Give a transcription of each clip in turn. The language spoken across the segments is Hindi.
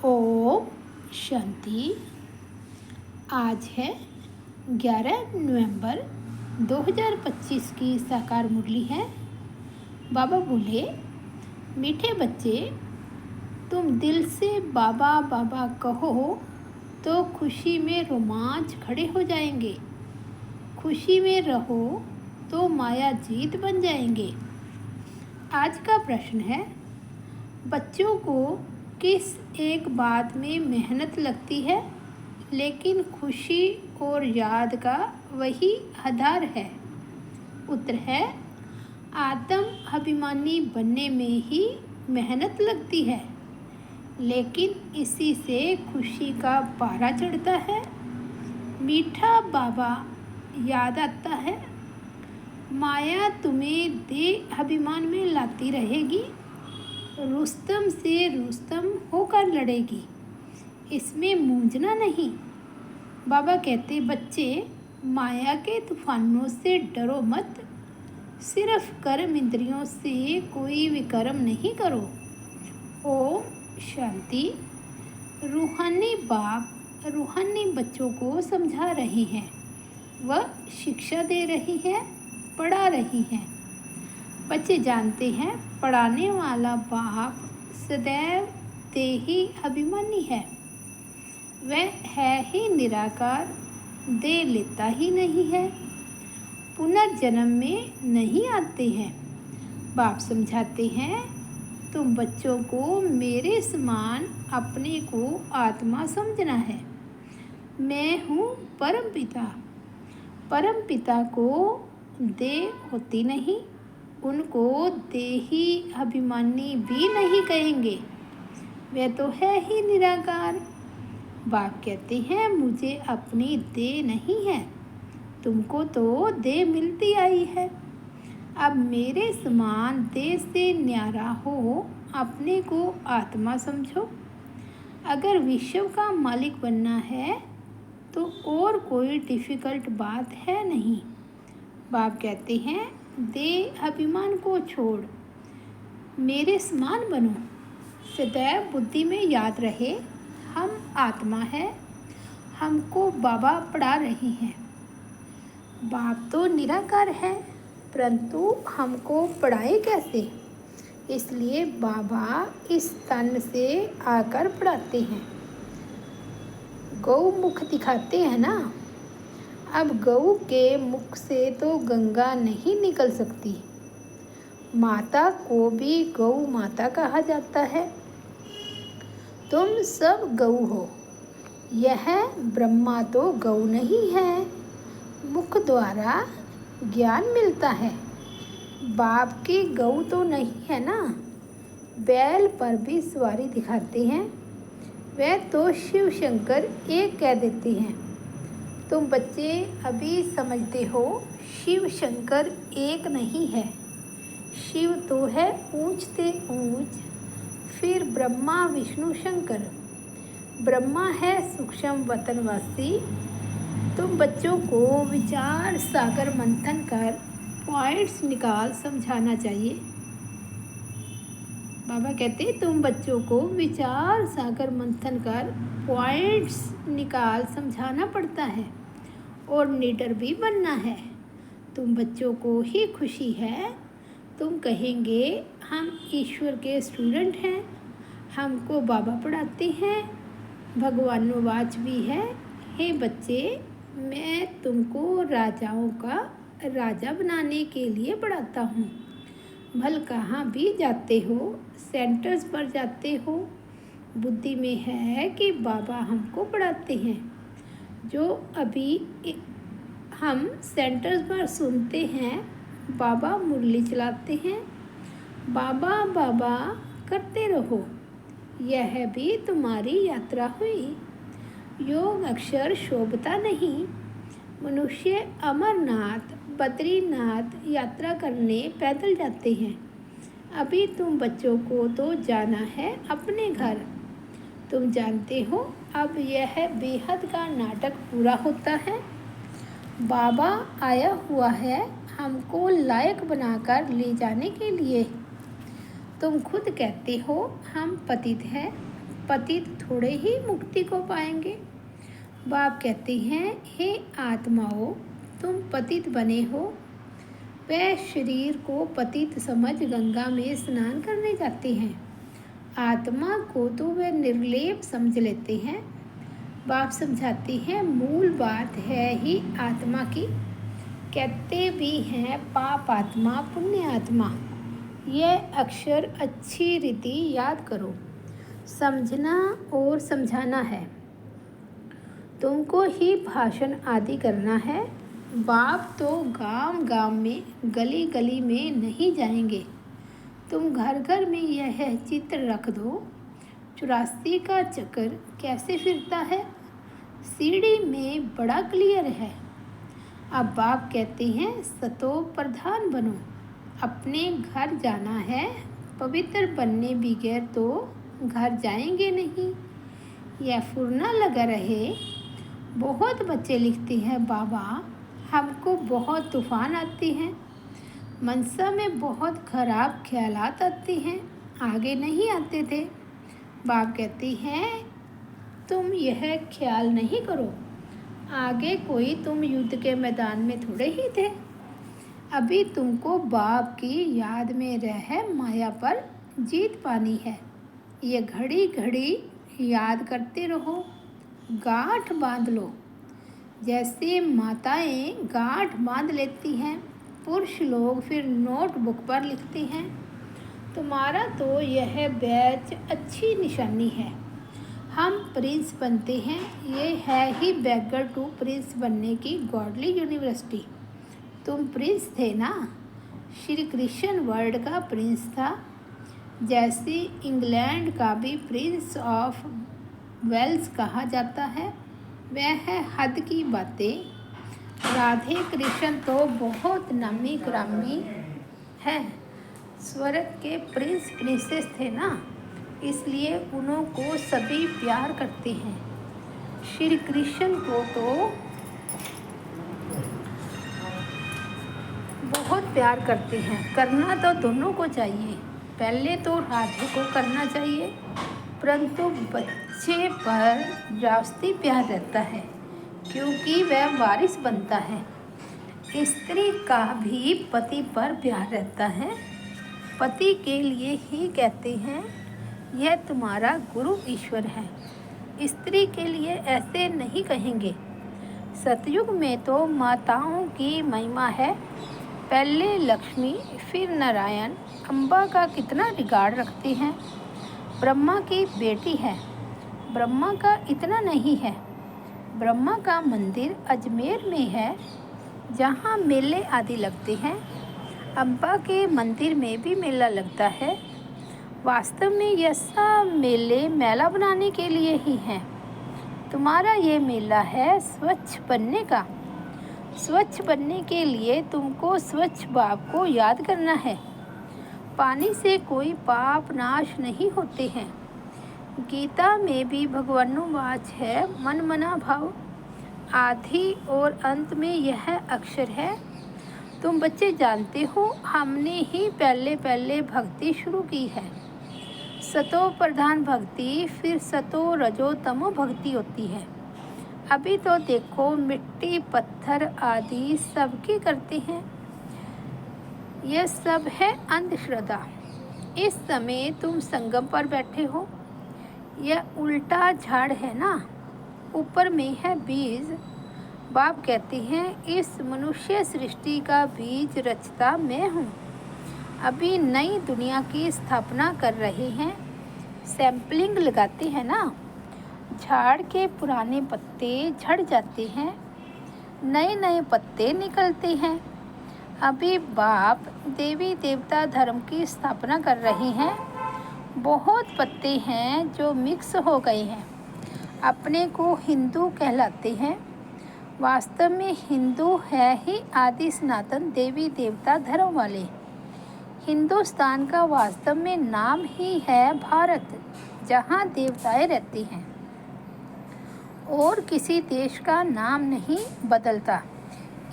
ओम शांति। आज है 11 नवंबर 2025 की साकार मुरली है। बाबा बोले, मीठे बच्चे, तुम दिल से बाबा बाबा कहो तो खुशी में रोमांच खड़े हो जाएंगे। खुशी में रहो तो माया जीत बन जाएंगे। आज का प्रश्न है, बच्चों को किस एक बात में मेहनत लगती है, लेकिन खुशी और याद का वही आधार है। उत्तर है, आत्म अभिमानी बनने में ही मेहनत लगती है, लेकिन इसी से खुशी का पारा चढ़ता है। मीठा बाबा याद आता है। माया तुम्हें देह अभिमान में लाती रहेगी, रुस्तम से रुस्तम होकर लड़ेगी, इसमें मूंझना नहीं। बाबा कहते, बच्चे, माया के तूफानों से डरो मत, सिर्फ कर्म इंद्रियों से कोई विकर्म नहीं करो। ओम शांति। रूहानी बाप रूहानी बच्चों को समझा रही हैं, वह शिक्षा दे रही है, पढ़ा रही हैं। बच्चे जानते हैं, पढ़ाने वाला बाप सदैव देही अभिमानी है। वह है ही निराकार, दे लेता ही नहीं है, पुनर्जन्म में नहीं आते हैं। बाप समझाते हैं, तुम बच्चों को मेरे समान अपने को आत्मा समझना है। मैं हूँ परमपिता। परमपिता को देह होती नहीं, उनको देही अभिमानी भी नहीं कहेंगे, वे तो है ही निराकार। बाप कहते हैं, मुझे अपनी देह नहीं है, तुमको तो देह मिलती आई है। अब मेरे समान देह से न्यारा हो, अपने को आत्मा समझो। अगर विश्व का मालिक बनना है तो और कोई डिफ़िकल्ट बात है नहीं। बाप कहते हैं, देह अभिमान को छोड़, मेरे समान बनो। सदैव बुद्धि में याद रहे, हम आत्मा है, हमको बाबा पढ़ा रहे हैं। बाप तो निराकार है, परंतु हमको पढ़ाए कैसे? इसलिए बाबा इस तन से आकर पढ़ाते हैं। गौ मुख दिखाते हैं ना। अब गऊ के मुख से तो गंगा नहीं निकल सकती। माता को भी गऊ माता कहा जाता है। तुम सब गऊ हो, यह ब्रह्मा तो गऊ नहीं है। मुख द्वारा ज्ञान मिलता है, बाप की गऊ तो नहीं है ना। बैल पर भी सवारी दिखाते हैं, वह तो शिव शंकर एक कह देते हैं। तुम बच्चे अभी समझते हो, शिव शंकर एक नहीं है। शिव तो है ऊंच से ऊंच, फिर ब्रह्मा विष्णु शंकर। ब्रह्मा है सूक्ष्म वतनवासी। तुम बच्चों को विचार सागर मंथन कर पॉइंट्स निकाल समझाना चाहिए। बाबा कहते, तुम बच्चों को विचार सागर मंथन कर पॉइंट्स निकाल समझाना पड़ता है और लीडर भी बनना है। तुम बच्चों को ही खुशी है, तुम कहेंगे हम ईश्वर के स्टूडेंट हैं, हमको बाबा पढ़ाते हैं। भगवानोवाच भी है, हे बच्चे, मैं तुमको राजाओं का राजा बनाने के लिए पढ़ाता हूँ। भल कहाँ भी जाते हो, सेंटर्स पर जाते हो, बुद्धि में है कि बाबा हमको पढ़ाते हैं। जो अभी हम सेंटर्स पर सुनते हैं, बाबा मुरली चलाते हैं, बाबा बाबा करते रहो, यह भी तुम्हारी यात्रा हुई। योग अक्षर शोभता नहीं। मनुष्य अमरनाथ बद्रीनाथ यात्रा करने पैदल जाते हैं। अभी तुम बच्चों को तो जाना है अपने घर। तुम जानते हो, अब यह बेहद का नाटक पूरा होता है। बाबा आया हुआ है हमको लायक बनाकर ले जाने के लिए। तुम खुद कहते हो हम पतित हैं, पतित थोड़े ही मुक्ति को पाएंगे। बाप कहते हैं, हे आत्माओं, तुम पतित बने हो। वह शरीर को पतित समझ गंगा में स्नान करने जाते हैं। आत्मा को तो वे निर्लेप समझ लेते हैं। बाप समझाते हैं, मूल बात है ही आत्मा की। कहते भी हैं पाप आत्मा, पुण्य आत्मा। यह अक्षर अच्छी रीति याद करो। समझना और समझाना है। तुमको ही भाषण आदि करना है। बाप तो गांव गांव में, गली गली में नहीं जाएंगे। तुम घर घर में यह चित्र रख दो, 84 का चक्कर कैसे फिरता है। सीढ़ी में बड़ा क्लियर है। अब बाप कहते हैं, सतो प्रधान बनो। अपने घर जाना है। पवित्र बनने बगैर तो घर जाएंगे नहीं। यह फुरना लगा रहे। बहुत बच्चे लिखते हैं, बाबा हमको बहुत तूफान आते हैं। मनसा में बहुत खराब ख्यालात आते हैं, आगे नहीं आते थे। बाप कहते हैं, तुम यह ख्याल नहीं करो, आगे कोई तुम युद्ध के मैदान में थोड़े ही थे। अभी तुमको बाप की याद में रह माया पर जीत पानी है। ये घड़ी घड़ी याद करते रहो, गांठ बांध लो। जैसे माताएं गांठ बांध लेती हैं, पुरुष लोग फिर नोटबुक पर लिखते हैं। तुम्हारा तो यह बैच अच्छी निशानी है। हम प्रिंस बनते हैं। ये है ही बैगर टू प्रिंस बनने की गॉडली यूनिवर्सिटी। तुम प्रिंस थे ना। श्री कृष्ण वर्ल्ड का प्रिंस था। जैसे इंग्लैंड का भी प्रिंस ऑफ वेल्स कहा जाता है। वह है हद की बातें। राधे कृष्ण तो बहुत नामी ग्रामी है। स्वर्ग के प्रिंस प्रिंसेस थे ना, इसलिए उनको सभी प्यार करते हैं। श्री कृष्ण को तो बहुत प्यार करते हैं। करना तो दोनों को चाहिए। पहले तो राधे को करना चाहिए, परंतु बच्चे पर जास्ती प्यार रहता है क्योंकि वह वारिस बनता है। स्त्री का भी पति पर प्यार रहता है। पति के लिए ही कहते हैं, यह तुम्हारा गुरु ईश्वर है। स्त्री के लिए ऐसे नहीं कहेंगे। सतयुग में तो माताओं की महिमा है। पहले लक्ष्मी, फिर नारायण। अम्बा का कितना रिगार्ड रखते हैं। ब्रह्मा की बेटी है। ब्रह्मा का इतना नहीं है। ब्रह्मा का मंदिर अजमेर में है, जहाँ मेले आदि लगते हैं। अम्बा के मंदिर में भी मेला लगता है। वास्तव में यह सब मेले मेला बनाने के लिए ही हैं। तुम्हारा ये मेला है स्वच्छ बनने का। स्वच्छ बनने के लिए तुमको स्वच्छ बाप को याद करना है। पानी से कोई पाप नाश नहीं होते हैं। गीता में भी भगवानुवाच है, मन मना भाव। आदि और अंत में यह अक्षर है। तुम बच्चे जानते हो, हमने ही पहले पहले भक्ति शुरू की है। सतो प्रधान भक्ति, फिर सतो रजो तमो भक्ति होती है। अभी तो देखो मिट्टी पत्थर आदि सबकी करते हैं। यह सब है अंधश्रद्धा। इस समय तुम संगम पर बैठे हो। यह उल्टा झाड़ है ना, ऊपर में है बीज। बाप कहते हैं, इस मनुष्य सृष्टि का बीज रचता मैं हूँ। अभी नई दुनिया की स्थापना कर रहे हैं। सैंपलिंग लगाते हैं ना। झाड़ के पुराने पत्ते झड़ जाते हैं, नए नए पत्ते निकलते हैं। अभी बाप देवी देवता धर्म की स्थापना कर रहे हैं। बहुत पत्ते हैं जो मिक्स हो गए हैं। अपने को हिंदू कहलाते हैं। वास्तव में हिंदू है ही आदि सनातन देवी देवता धर्म वाले। हिंदुस्तान का वास्तव में नाम ही है भारत, जहाँ देवताएं रहती हैं। और किसी देश का नाम नहीं बदलता।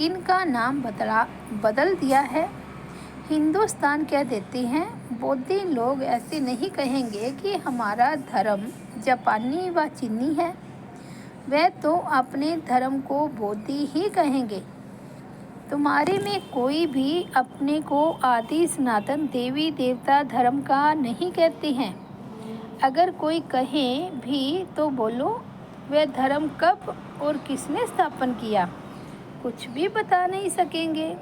इनका नाम बदल दिया है। हिंदुस्तान कह देते हैं, बौद्धी लोग ऐसे नहीं कहेंगे कि हमारा धर्म जापानी व चीनी है। वे तो अपने धर्म को बौद्धि ही कहेंगे। तुम्हारे में कोई भी अपने को आदि सनातन देवी देवता धर्म का नहीं कहते हैं। अगर कोई कहे भी तो बोलो, वह धर्म कब और किसने स्थापन किया, कुछ भी बता नहीं सकेंगे।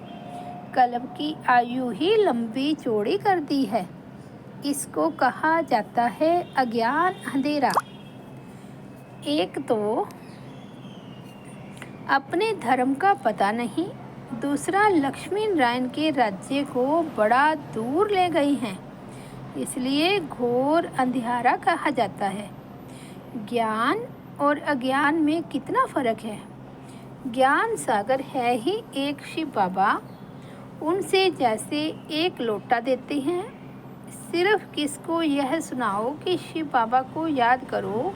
कलम की आयु ही लंबी चौड़ी कर दी है। इसको कहा जाता है अज्ञान अंधेरा। एक तो अपने धर्म का पता नहीं, दूसरा लक्ष्मी नारायण के राज्य को बड़ा दूर ले गई हैं, इसलिए घोर अंधियारा कहा जाता है। ज्ञान और अज्ञान में कितना फर्क है। ज्ञान सागर है ही एक शिव बाबा, उनसे जैसे एक लोटा देते हैं। सिर्फ किसको यह सुनाओ कि शिव बाबा को याद करो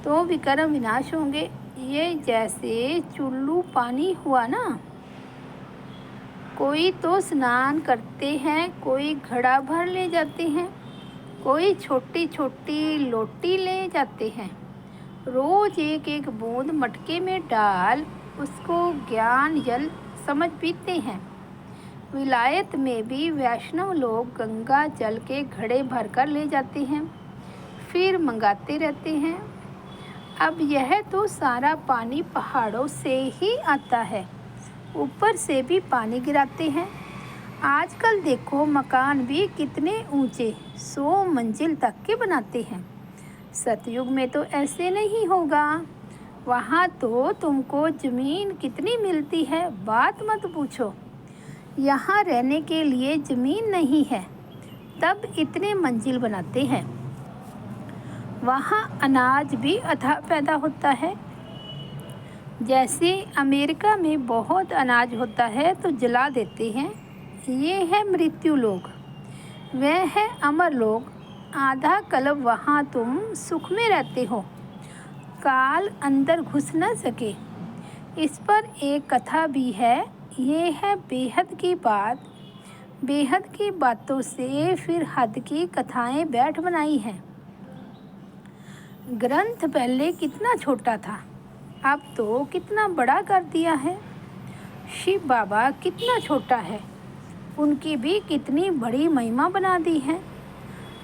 तो विकर्म विनाश होंगे। ये जैसे चुल्लू पानी हुआ ना। कोई तो स्नान करते हैं, कोई घड़ा भर ले जाते हैं, कोई छोटी छोटी लोटी ले जाते हैं। रोज एक एक बूंद मटके में डाल उसको ज्ञान जल समझ पीते हैं। विलायत में भी वैष्णव लोग गंगा जल के घड़े भरकर ले जाते हैं, फिर मंगाते रहते हैं। अब यह तो सारा पानी पहाड़ों से ही आता है, ऊपर से भी पानी गिराते हैं। आजकल देखो मकान भी कितने ऊंचे 100 मंजिल तक के बनाते हैं। सतयुग में तो ऐसे नहीं होगा। वहाँ तो तुमको ज़मीन कितनी मिलती है बात मत पूछो। यहाँ रहने के लिए ज़मीन नहीं है, तब इतने मंजिल बनाते हैं। वहाँ अनाज भी अथाह पैदा होता है। जैसे अमेरिका में बहुत अनाज होता है तो जला देते हैं। ये है मृत्यु लोग, वह है अमर लोग। आधा कल्प वहाँ तुम सुख में रहते हो, काल अंदर घुस न सके। इस पर एक कथा भी है। ये है बेहद की बात। बेहद की बातों से फिर हद की कथाएं बैठ बनाई हैं। ग्रंथ पहले कितना छोटा था, अब तो कितना बड़ा कर दिया है। शिव बाबा कितना छोटा है, उनकी भी कितनी बड़ी महिमा बना दी है।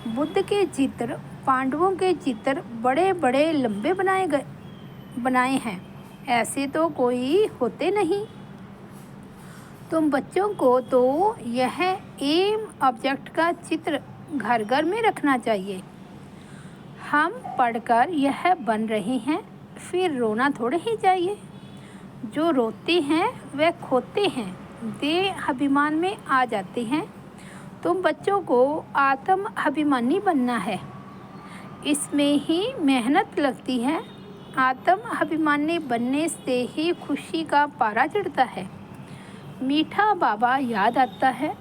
बुद्ध के चित्र, पांडवों के चित्र बड़े बड़े लंबे बनाए हैं, ऐसे तो कोई होते नहीं। तुम बच्चों को तो यह एम ऑब्जेक्ट का चित्र घर घर में रखना चाहिए। हम पढ़कर यह बन रहे हैं, फिर रोना थोड़े ही चाहिए। जो रोते हैं वह खोते हैं, देह अभिमान में आ जाते हैं। तुम बच्चों को आत्म अभिमानी बनना है, इसमें ही मेहनत लगती है। आत्म अभिमानी बनने से ही खुशी का पारा चढ़ता है। मीठा बाबा याद आता है।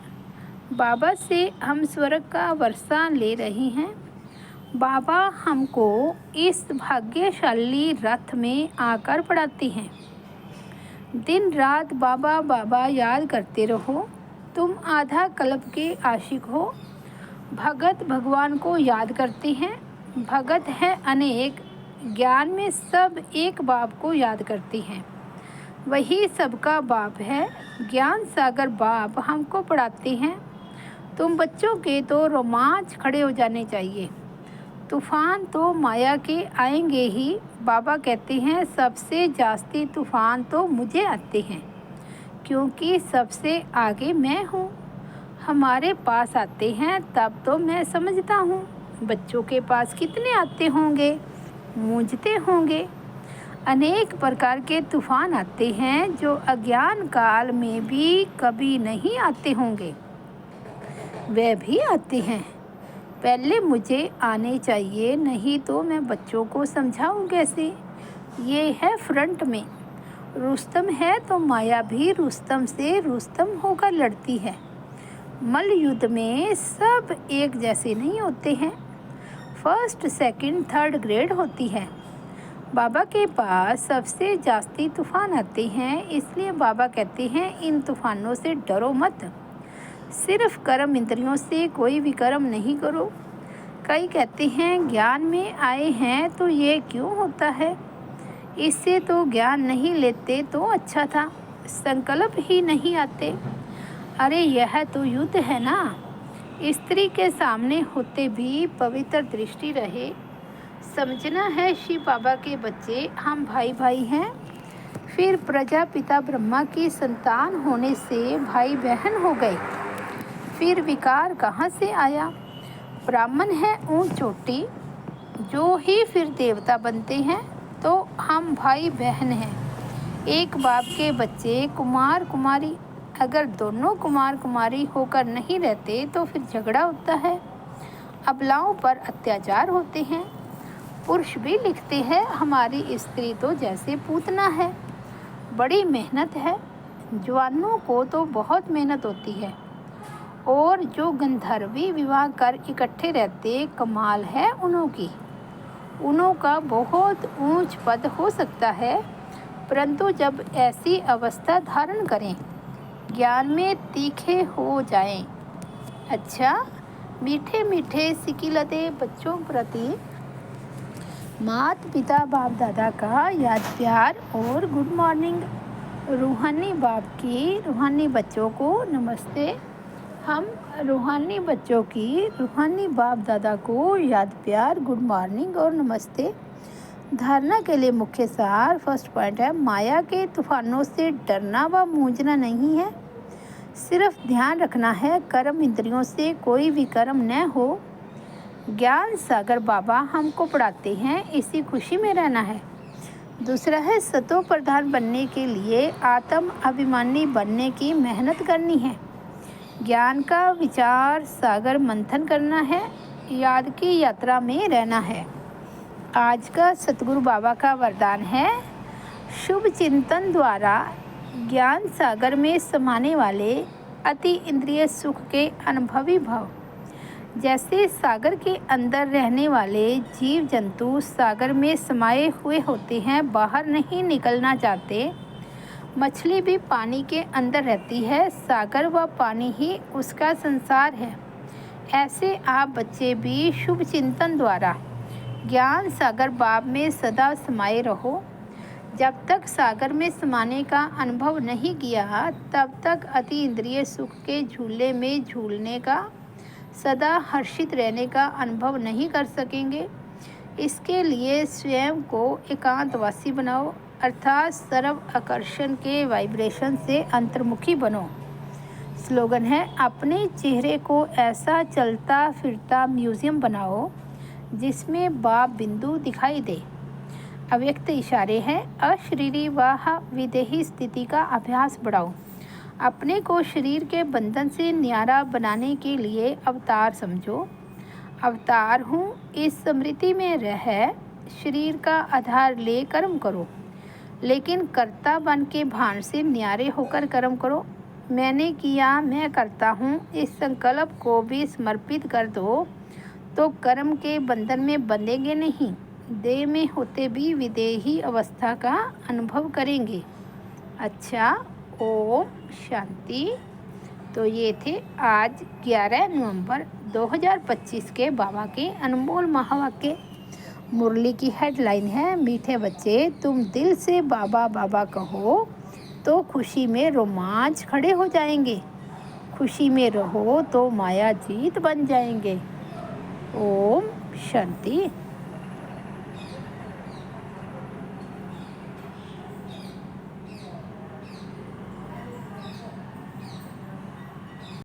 बाबा से हम स्वर्ग का वरदान ले रहे हैं। बाबा हमको इस भाग्यशाली रथ में आकर पढ़ाते हैं। दिन रात बाबा बाबा याद करते रहो। तुम आधा कल्प के आशिक हो। भगत भगवान को याद करते हैं। भगत है अनेक, ज्ञान में सब एक बाप को याद करते हैं। वही सबका बाप है। ज्ञान सागर बाप हमको पढ़ाते हैं। तुम बच्चों के तो रोमांच खड़े हो जाने चाहिए। तूफ़ान तो माया के आएंगे ही। बाबा कहते हैं सबसे जास्ती तूफ़ान तो मुझे आते हैं, क्योंकि सबसे आगे मैं हूँ। हमारे पास आते हैं तब तो मैं समझता हूँ। बच्चों के पास कितने आते होंगे, मूंझते होंगे। अनेक प्रकार के तूफ़ान आते हैं जो अज्ञान काल में भी कभी नहीं आते होंगे। वे भी आते हैं। पहले मुझे आने चाहिए, नहीं तो मैं बच्चों को समझाऊं कैसे। ये है फ्रंट में। रुस्तम है तो माया भी रुस्तम से रुस्तम होकर लड़ती है। मल्ल युद्ध में सब एक जैसे नहीं होते हैं। फर्स्ट, सेकंड, थर्ड ग्रेड होती है। बाबा के पास सबसे जास्ती तूफ़ान आते हैं, इसलिए बाबा कहते हैं इन तूफ़ानों से डरो मत। सिर्फ कर्म इंद्रियों से कोई भी कर्म नहीं करो। कई कहते हैं ज्ञान में आए हैं तो ये क्यों होता है, इससे तो ज्ञान नहीं लेते तो अच्छा था, संकल्प ही नहीं आते। अरे यह तो युद्ध है ना। स्त्री के सामने होते भी पवित्र दृष्टि रहे। समझना है शिव बाबा के बच्चे हम भाई भाई हैं। फिर प्रजापिता ब्रह्मा की संतान होने से भाई बहन हो गए। फिर विकार कहाँ से आया? ब्राह्मण है ऊंच चोटी, जो ही फिर देवता बनते हैं। तो हम भाई बहन हैं, एक बाप के बच्चे, कुमार कुमारी। अगर दोनों कुमार कुमारी होकर नहीं रहते तो फिर झगड़ा होता है, अबलाओं पर अत्याचार होते हैं। पुरुष भी लिखते हैं हमारी स्त्री तो जैसे पूतना है, बड़ी मेहनत है। जवानों को तो बहुत मेहनत होती है, और जो गंधर्वी विवाह कर इकट्ठे रहते, कमाल है उनों की। उनों का बहुत ऊंच पद हो सकता है, परंतु जब ऐसी अवस्था धारण करें, ज्ञान में तीखे हो जाएं। अच्छा, मीठे मीठे सिकिलते बच्चों प्रति माता पिता बाप दादा का याद प्यार और गुड मॉर्निंग। रूहानी बाप की रूहानी बच्चों को नमस्ते। हम रूहानी बच्चों की रूहानी बाप दादा को याद प्यार, गुड मॉर्निंग और नमस्ते। धारणा के लिए मुख्य सार फर्स्ट पॉइंट है, माया के तूफानों से डरना व मूंझना नहीं है। सिर्फ ध्यान रखना है कर्म इंद्रियों से कोई भी कर्म न हो। ज्ञान सागर बाबा हमको पढ़ाते हैं, इसी खुशी में रहना है। दूसरा है सतो प्रधान बनने के लिए आत्म अभिमानी बनने की मेहनत करनी है। ज्ञान का विचार सागर मंथन करना है, याद की यात्रा में रहना है। आज का सतगुरु बाबा का वरदान है, शुभ चिंतन द्वारा ज्ञान सागर में समाने वाले अति इंद्रिय सुख के अनुभवी भव। जैसे सागर के अंदर रहने वाले जीव जंतु सागर में समाये हुए होते हैं, बाहर नहीं निकलना चाहते। मछली भी पानी के अंदर रहती है, सागर व पानी ही उसका संसार है। ऐसे आप बच्चे भी शुभ चिंतन द्वारा ज्ञान सागर बाब में सदा समाये रहो। जब तक सागर में समाने का अनुभव नहीं किया, तब तक अति इंद्रिय सुख के झूले में झूलने का, सदा हर्षित रहने का अनुभव नहीं कर सकेंगे। इसके लिए स्वयं को एकांतवासी बनाओ, अर्थात सर्व आकर्षण के वाइब्रेशन से अंतर्मुखी बनो। स्लोगन है, अपने चेहरे को ऐसा चलता फिरता म्यूजियम बनाओ जिसमें बाप बिंदु दिखाई दे। अव्यक्त इशारे हैं, अशरीरी व विदेही स्थिति का अभ्यास बढ़ाओ। अपने को शरीर के बंधन से न्यारा बनाने के लिए अवतार समझो। अवतार हूँ इस स्मृति में रह शरीर का आधार ले कर्म करो, लेकिन कर्ता बन के भान से न्यारे होकर कर्म करो। मैंने किया, मैं करता हूँ, इस संकल्प को भी समर्पित कर दो तो कर्म के बंधन में बंधेंगे नहीं, देह में होते भी विदेही अवस्था का अनुभव करेंगे। अच्छा, ओम शांति। तो ये थे आज 11 नवंबर 2025 के बाबा के अनमोल महावाक्य। मुरली की हेडलाइन है, मीठे बच्चे तुम दिल से बाबा बाबा कहो तो खुशी में रोमांच खड़े हो जाएंगे। खुशी में रहो तो माया जीत बन जाएंगे। ओम शांति।